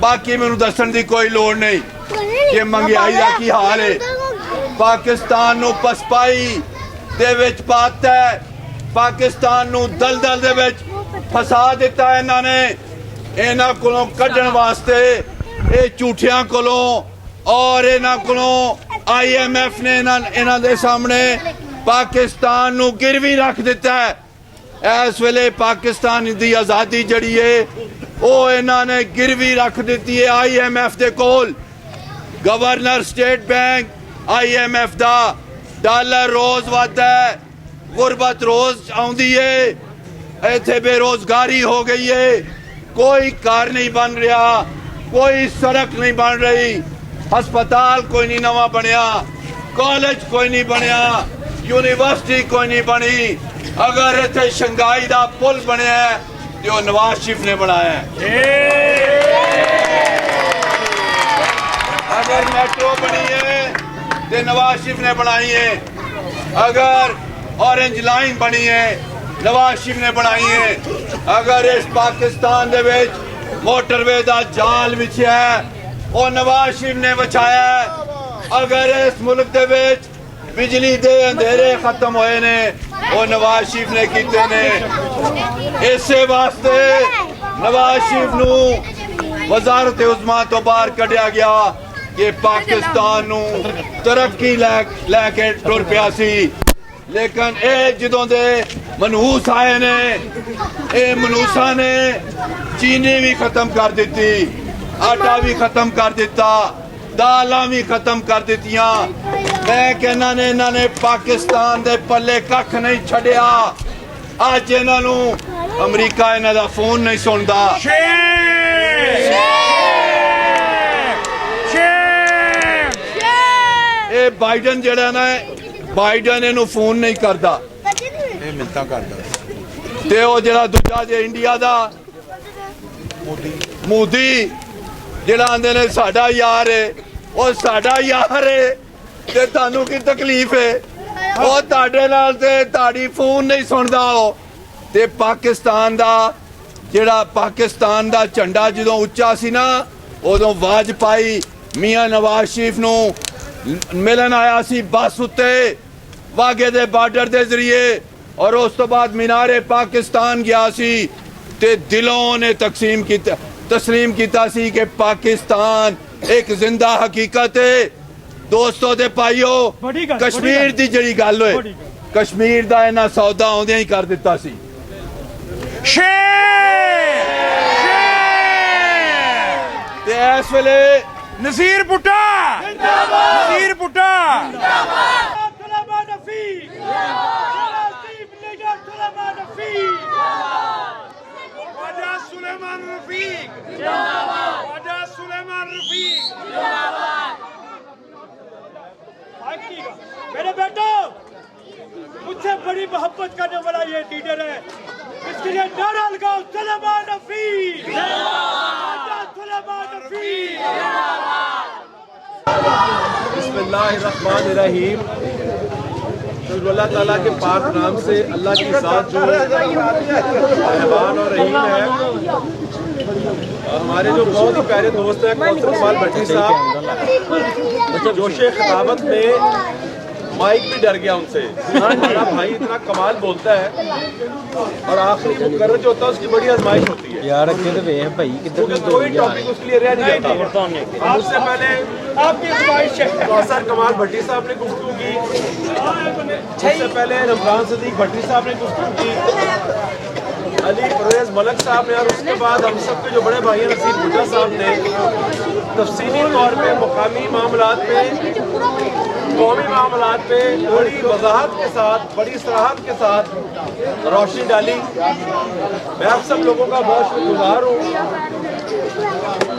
बाकी मैनू दसन की कोई लोड़ नहीं कि महंगाई का की हाल है। पाकिस्तान नू पसपाई दे विच पाता है, पाकिस्तान नू दलदल दे विच फसा दिता है। इन्हां कोलों कढण वास्ते ये झूठियां कोलों और इन्हां कोलों IMF ने इन्हां दे सामने पाकिस्तान नू गिरवी रख दिता है। इस वेले पाकिस्तान दी आज़ादी जड़ी है वो इन्हां ने गिरवी रख दी है IMF दे कोल। गवर्नर स्टेट बैंक IMF दा डॉलर रोज वधदा है, गुरबत रोज आउंदी है, इत्थे बेरोजगारी हो गई है, कोई घर नहीं बन रहा, कोई सड़क नहीं बन रही, हस्पताल कोई नहीं नवा बनया, कॉलेज कोई नहीं बनया, यूनिवर्सिटी कोई नहीं बनी। अगर इत्थे शंघाई दा पुल बनया है तो नवाज शरीफ ने बनाया है। अगर मेट्रो बनी है तो नवाज शरीफ ने बनाई है, अगर ऑरेंज लाइन बनी है नवाज शरीफ ने बनाई है, अगर इस पाकिस्तान दे विच मोटरवे दा जाल विछया है वो नवाज शरीफ ने बचाया है, अगर इस मुल्क दे विच बिजली दे अंधेरे खत्म होए ने वो नवाज शरीफ ने कीते ने। इसे वास्ते नवाज शरीफ नू वजारत उज़मा तो बाहर कढ़िया गया कि पाकिस्तान नू तरक्की लैके टुर पिया सी, लेकिन ए जदों दे मनहूस आए ने ए मनहूसा ने चीनी भी खत्म कर दी, आटा भी खत्म कर दिता, दालां भी खत्म कर दित्तियां। मैं कहना ने इन्होंने पाकिस्तान दे पल्ले कख नहीं छड़िया। अज इन्हों अमरीका इन्हों दा फोन नहीं सुनता। ए बाइडन जड़ा ना बाइडन इन्हू फोन नहीं करता, मिलता करता ते ओ जड़ा दूजा जे इंडिया दा मोदी जड़ा आंदे ने साडा यार है, ओ साडा यार है ते तानू की तकलीफ है, ओ ताडे नाल ते ताड़ी फोन नहीं सुनदा। ओ ते पाकिस्तान दा जड़ा पाकिस्तान दा झंडा जदों उच्चा सी ना उदों वाजपेयी मियां नवाज शरीफ नू मिलन आया सी बस उत्ते वाघे दे बार्डर दे जरिए, और उस तो बाद मीनारे पाकिस्तान गया सी ते दिलों ने तस्लीम किया सी कि पाकिस्तान एक जिंदा हकीकत है। दोस्तों दे भाइयों, कश्मीर दी जड़ी गल होए, कश्मीर दा इन्हां सौदा आउंदे ही कर दिता सी। ते इस वेले नसीर पुट्टा नसीर पुट्टा मेरे बेटो मुझसे बड़ी मोहब्बत करने वाला ये लीडर है, इसके लिए नारा लगाओ सुलेमान रफीक, सुलेमान रफीक। बिस्मिल्लाहिर्रहमानिर्रहीम। अल्लाह ताला के पाक नाम से अल्लाह की ज़ात जो मेहरबान और रहीम है। हमारे जो बहुत ही प्यारे दोस्त हैं कौसर कमाल भट्टी साहब, जोशे खिताबत में माइक भी डर गया उनसे। हमारा भाई इतना कमाल बोलता है और आखिरी मुकर्रर जो होता है उसकी बड़ी आजमाइश होती है यार। कोई टॉपिक उसके लिए रह नहीं जाता। उससे पहले आपकी आजमाइश कौसर कमाल भट्टी साहब ने गुफ्तगू की, उससे पहले रमजान सदीक भट्टी साहब ने गुफ्तगू की, अली परवेज मलक साहब ने, और उसके बाद हम सब के जो बड़े भाई नसीर भुट्टा साहब ने तफसीली तौर पे मुकामी मामलात पे, कौमी मामलात पे बड़ी वजाहत के साथ, बड़ी सराहत के साथ रोशनी डाली। मैं आप सब लोगों का बहुत शुक्रगुजार हूँ।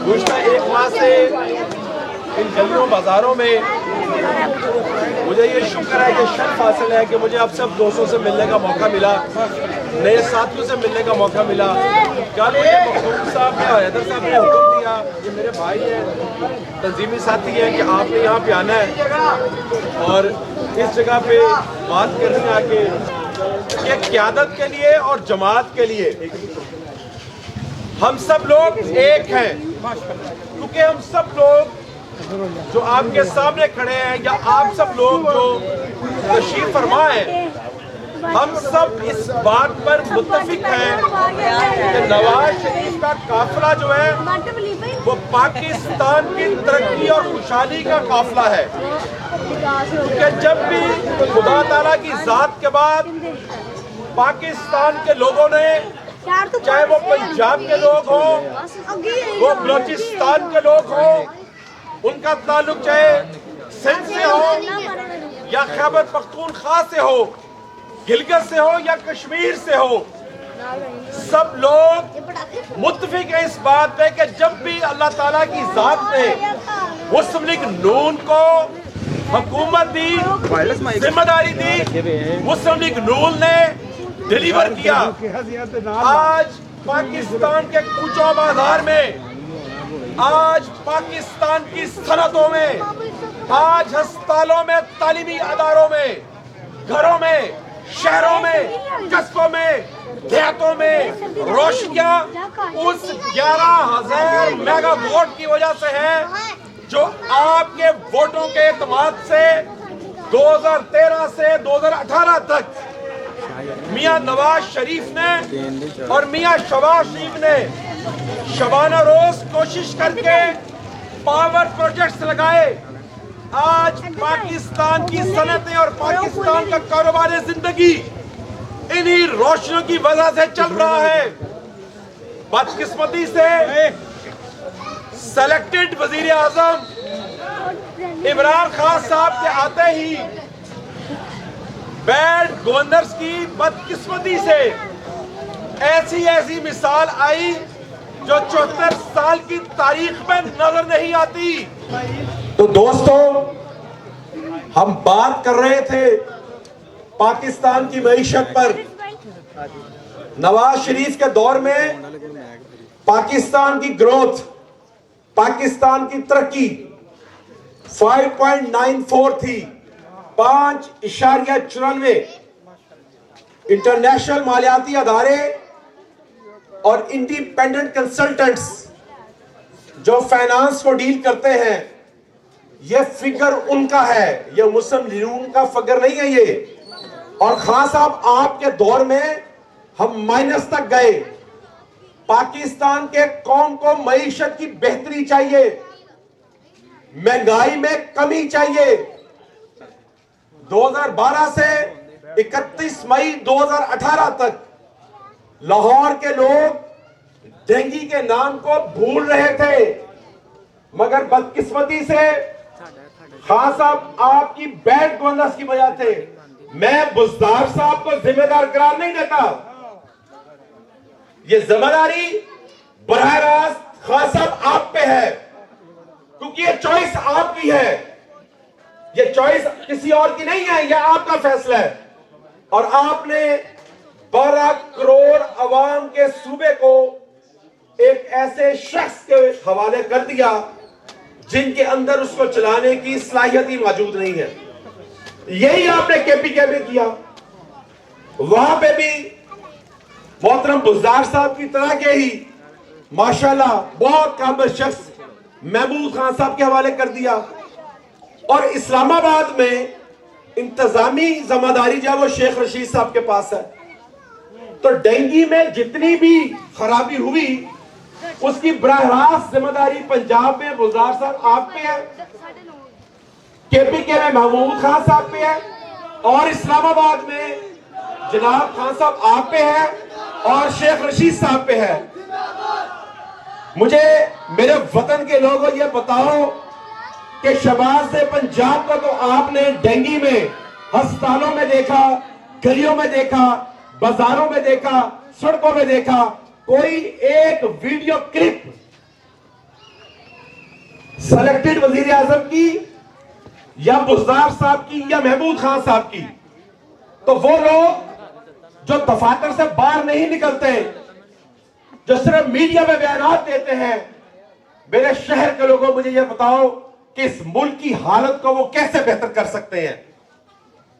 गुज़श्ता एक माह से इन गलियों बाज़ारों में मुझे ये शुक्र है कि शर्फ हासिल है कि मुझे आप सब दोस्तों से मिलने का मौका मिला, नए साथियों से मिलने का मौका मिला। कल मुझे मखदूम साहब ने और हैदर साहब ने हुक्म दिया, ये मेरे भाई हैं, तंजीमी साथी हैं, कि आपने यहाँ पे आना है और इस जगह पे बात करनी आके कि क़यादत के लिए और जमात के लिए हम सब लोग एक हैं, क्योंकि हम सब लोग जो आपके सामने खड़े हैं या आप सब लोग जो तशरीफ फरमा हैं, हम सब इस बात पर मुत्तफिक हैं कि नवाज शरीफ का काफिला जो है वो पाकिस्तान की तरक्की और खुशहाली का काफिला है। क्योंकि जब भी खुदा ताला की जात के बाद पाकिस्तान के लोगों ने, चाहे वो पंजाब के लोग हो, वो बलोचिस्तान के लोग हो, उनका ताल्लुक चाहे सिंध से हो या खैबर पख्तूनख्वा से हो, गिलगित से हो या कश्मीर से हो, सब लोग मुत्तफिक है इस बात पे कि जब भी अल्लाह ताला की जात ने मुस्लिम लीग नून को हुकूमत दी, जिम्मेदारी दी, मुस्लिम लीग नून ने डिलीवर किया। आज पाकिस्तान के कूचो बाजार में आज पाकिस्तान की सनतों में, आज अस्पतालों में, तालीमी अदारों में, घरों में, शहरों में, कस्बों में, देहातों में रोशनियां उस 11,000 मेगा वोट की वजह से है जो आपके वोटों के एतमाद से 2013 से 2018 तक मियां नवाज शरीफ ने और मियां शहबाज शरीफ ने शबाना रोज कोशिश करके पावर प्रोजेक्ट्स लगाए। आज पाकिस्तान की सनतें और पाकिस्तान का कारोबार जिंदगी इन्हीं रोशनियों की वजह से चल रहा है। बदकिस्मती से सेलेक्टेड वजीर आजम इमरान खान साहब के आते ही बैड गवर्नर्स की बदकिस्मती से ऐसी मिसाल आई जो 74 साल की तारीख में नजर नहीं आती। तो दोस्तों, हम बात कर रहे थे पाकिस्तान की मईशत पर। नवाज शरीफ के दौर में पाकिस्तान की ग्रोथ, पाकिस्तान की तरक्की 5.94 थी, 5.94। इंटरनेशनल मालियाती अदारे और इंडिपेंडेंट कंसल्टेंट्स जो फाइनेंस को डील करते हैं, ये फिगर उनका है, ये मुस्लिम लीग का फिगर नहीं है ये। और खान साहब आपके दौर में हम माइनस तक गए। पाकिस्तान के कौम को मईशत की बेहतरी चाहिए, महंगाई में कमी चाहिए। 2012 से 31 मई 2018 तक लाहौर के लोग डेंगी के नाम को भूल रहे थे, मगर बदकिस्मती से खान साहब आपकी बैड गवर्नेंस की वजह से, मैं बुज़दार साहब को जिम्मेदार करार नहीं देता, ये जिम्मेदारी बराह रास्त खान साहब आप पे है, क्योंकि ये चॉइस आपकी है, ये चॉइस किसी और की नहीं है, यह आपका फैसला है। और आपने 12 करोड़ अवाम के सूबे को एक ऐसे शख्स के हवाले कर दिया जिनके अंदर उसको चलाने की सलाहियत ही मौजूद नहीं है। यही आपने केपीके में किया। वहां पे भी मोहतरम बुज़दार साहब की तरह के ही माशाल्लाह बहुत काबिल शख्स महबूब खान साहब के हवाले कर दिया। और इस्लामाबाद में इंतजामी जिम्मेदारी जो है वो शेख रशीद साहब के पास है। तो डेंगी में जितनी भी खराबी हुई उसकी बराह रास्त जिम्मेदारी पंजाब में बुज़दार साहब आप पे है, केपीके में महमूद खान साहब पे है, और इस्लामाबाद में जनाब खान साहब आप पे है और शेख रशीद साहब पे है। मुझे मेरे वतन के लोगों ये बताओ कि शहबाज से पंजाब का तो आपने डेंगी में अस्पतालों में देखा, गलियों में देखा, बाजारों में देखा, सड़कों में देखा, कोई एक वीडियो क्लिप सेलेक्टेड वजीर आजम की या बुज़दार साहब की या महमूद खान साहब की? तो वो लोग जो दफातर से बाहर नहीं निकलते, जो सिर्फ मीडिया में बयान देते हैं, मेरे शहर के लोगों मुझे यह बताओ कि इस मुल्क की हालत को वो कैसे बेहतर कर सकते हैं?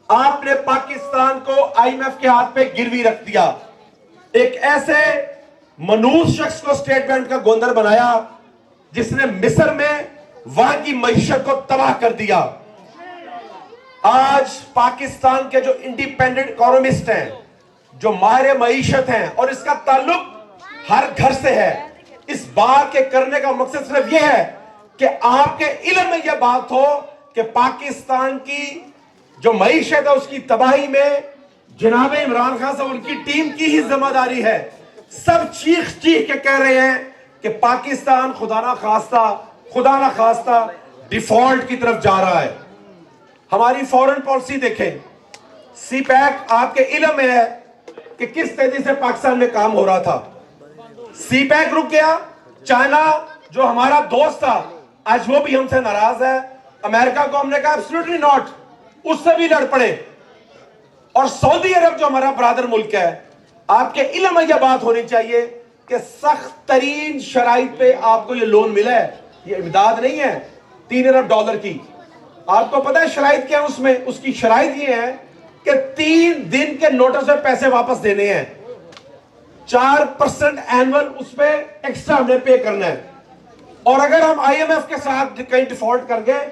आपने पाकिस्तान को आईएमएफ के हाथ पे गिरवी रख दिया, एक ऐसे मनूस शख्स को स्टेट बैंक का गवर्नर बनाया जिसने मिस्र में वहां की मईशत को तबाह कर दिया। आज पाकिस्तान के जो इंडिपेंडेंट इकोनॉमिस्ट हैं, जो माहिर मईशत हैं, और इसका ताल्लुक हर घर से है, इस बात के करने का मकसद सिर्फ यह है कि आपके इल्म में यह बात हो कि पाकिस्तान की जो मईशत है उसकी तबाही में जनाब इमरान खान साहब उनकी टीम की ही जिम्मेदारी है। सब चीख चीख के कह रहे हैं कि पाकिस्तान खुदा ना खास्ता डिफॉल्ट की तरफ जा रहा है। हमारी फॉरेन पॉलिसी देखें, सीपैक आपके इल्म में है कि किस तेजी से पाकिस्तान में काम हो रहा था। सीपैक रुक गया, चाइना जो हमारा दोस्त था आज वो भी हमसे नाराज है, अमेरिका को हमने कहा एब्सोल्युटली नॉट, उससे भी लड़ पड़े। और सऊदी अरब जो हमारा ब्रादर मुल्क है, आपके इल्म में यह बात होनी चाहिए कि सख्त तरीन शराइत पे आपको ये लोन मिला है। ये इमदाद नहीं है $3 अरब की। आपको पता है शराइत क्या है उसमें? उसकी शराइत ये है कि 3 दिन के नोटिस में पैसे वापस देने हैं, 4% एनुअल उस पर एक्स्ट्रा हमने पे करना है, और अगर हम IMF के साथ कहीं डिफॉल्ट कर गए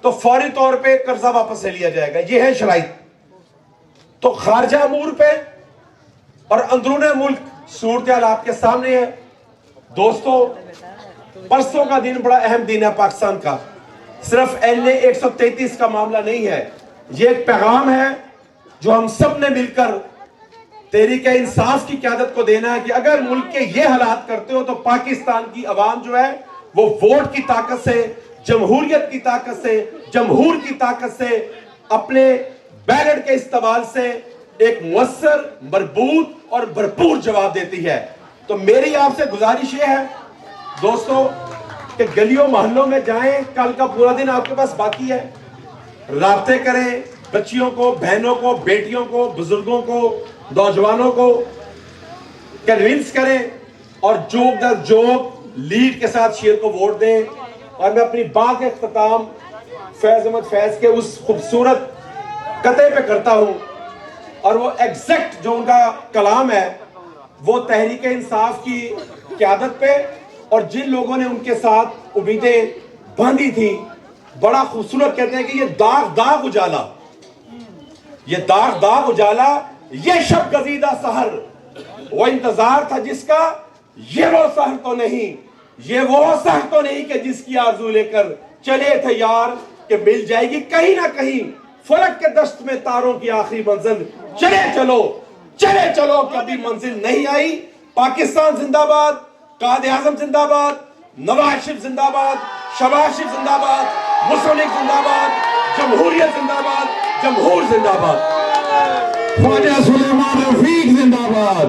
तो फौरी तौर पे कर्जा वापस ले लिया जाएगा। ये है शराइत। तो खारजा अमूर पे और अंदरून मुल्क सूरत हाल आपके सामने है। दोस्तों, परसों का दिन बड़ा अहम दिन है पाकिस्तान का। सिर्फ NA 133 का मामला नहीं है, ये एक पैगाम है जो हम सब ने मिलकर तहरीक इंसाफ की क़यादत को देना है कि अगर मुल्क के ये हालात करते हो तो पाकिस्तान की अवाम जो है वो वोट की ताकत से, जमहूरियत की ताकत से, जमहूर की ताकत से, अपने बैलेट के इस्तेमाल से एक मुअस्सर, मरबूत और भरपूर जवाब देती है। तो मेरी आपसे गुजारिश ये है दोस्तों कि गलियों मोहल्लों में जाएं, कल का पूरा दिन आपके पास बाकी है, राब्ते करें, बच्चियों को, बहनों को, बेटियों को, बुजुर्गों को, नौजवानों को कन्विंस करें और जोक दर जोक लीड के साथ शेर को वोट दें। और मैं अपनी बात का इख्तिताम फैज अहमद फैज के उस खूबसूरत कते पे करता हूं, और वो एग्जैक्ट जो उनका कलाम है वो तहरीक इंसाफ की क़यादत पे और जिन लोगों ने उनके साथ उम्मीदें बांधी थी, बड़ा खूबसूरत कहते हैं कि ये दाग दाग उजाला, ये दाग दाग उजाला, ये शब गजीदा सहर, वो इंतजार था जिसका, ये वो सहर तो नहीं, ये वो सहर तो नहीं कि जिसकी आरज़ू लेकर चले थे यार कि मिल जाएगी कहीं ना कहीं फलक के दस्त में तारों की आखिरी मंजिल। चले चलो, चले चलो, कभी मंजिल नहीं आई। पाकिस्तान जिंदाबाद, कायदे आज़म जिंदाबाद, नवाज शरीफ जिंदाबाद, शहबाज शरीफ जिंदाबाद, मुस्लिम लीग जिंदाबाद, जमहूरियत जिंदाबाद, जमहूर जिंदाबाद, ख्वाजा सुलेमान रफीक जिंदाबाद।